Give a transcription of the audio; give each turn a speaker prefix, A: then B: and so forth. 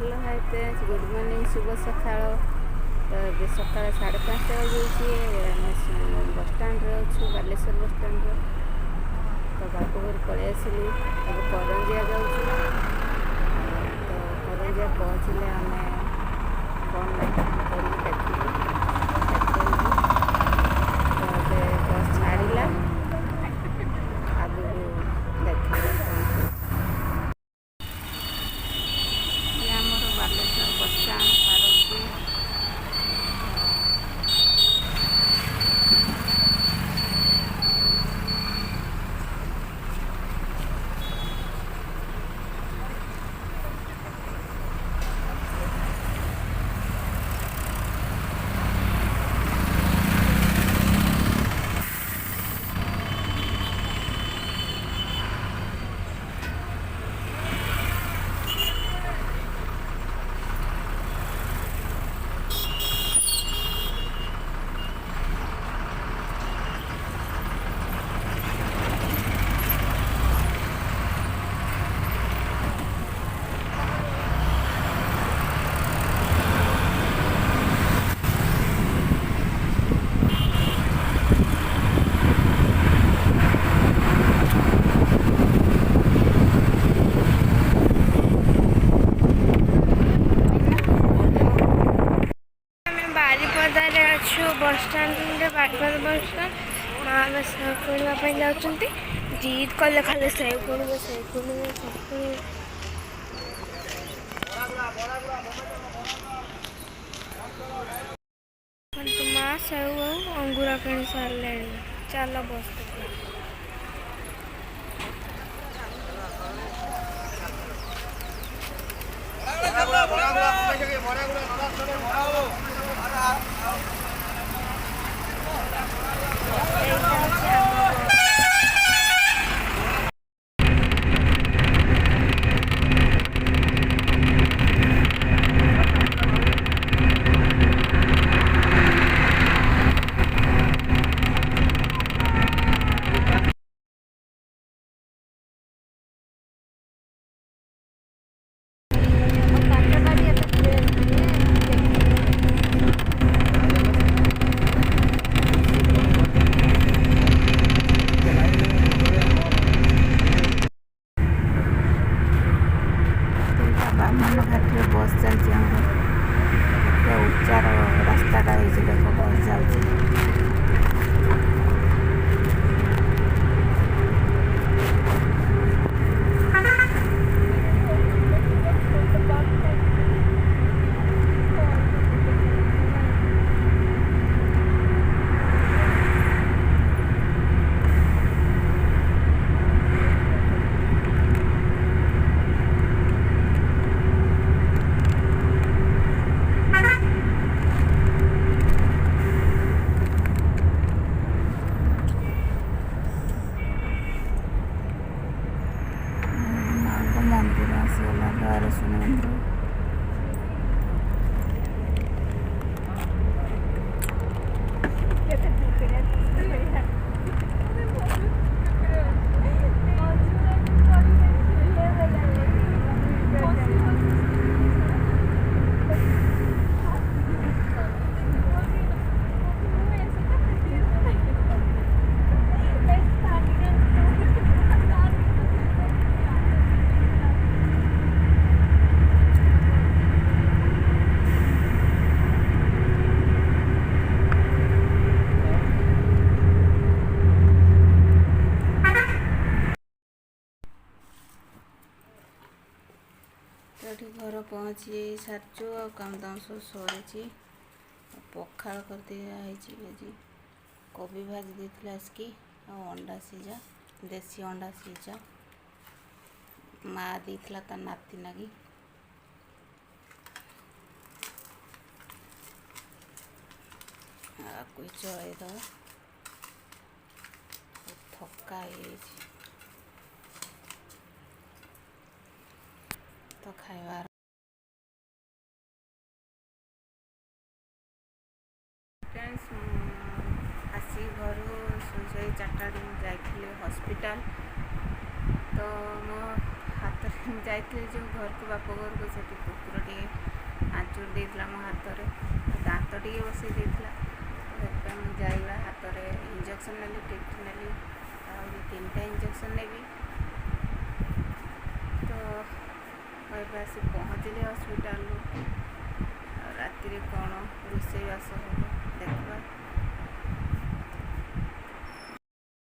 A: Hello hi friends, good morning, शुभ सकाळ। तो ये सकाळ 5:30 बजे बसस्टाण्ड अच्छु बालेश्वर बसस्टाण्ड। तो बापघर पलि आसली अब करंजिया जाऊँ। तो करंजिया पहुँचले आम कौन कर देखिए बस छाड़ा आगू देखिए आमर Baleshwar bus stand पारंजी।
B: Bus stand Baripada bus stand माँ सेव किणापी जाऊँच जिद कले खाली सेव किणवे सेव किणवे सेव किणवे माँ सेव अंगूर किणी सारे चल बस
A: घाटी बस चलती उच्चार रास्ताटा देख बस जाऊँगी। मंदिर आसगला द्वार सुनेन्द्र तो घर पहुँची सारचु आ काम दाम सब सरी पखाड़ कर दिया आज कोबी भाजी देती आसकी अंडा सीझा देसी अंडा सीझा माँ देता ता नाती लगी कोई चल दो थका तो खाइबार फ्रेंड्स आसी घर से 4टा जाइए हॉस्पिटल। तो मो ହାତରେ ଯାଇଥିଲି ଯେଉଁ ଘରକୁ ବାପ ଘରକୁ, ସେଠି କୁକୁର ଟିକେ ଆଞ୍ଚୁଡ଼ି ଦେଇଥିଲା ମୋ ହାତରେ, ଦାନ୍ତ ଟିକେ ବସେଇ ଦେଇଥିଲା। ସେଥିପାଇଁ ମୁଁ ଯାଇଲା ହାତରେ ଇଞ୍ଜେକ୍ସନ୍ ନେଲି, ଟିଟି ନେଲି, ଆହୁରି 3ଟା ଇଞ୍ଜେକ୍ସନ୍ ନେବି। ତ ଏବେ ଆସି ପହଞ୍ଚିଲି ହସ୍ପିଟାଲରୁ। ଆଉ ରାତିରେ କ'ଣ ରୋଷେଇବାସ ହେବ ଦେଖିବା।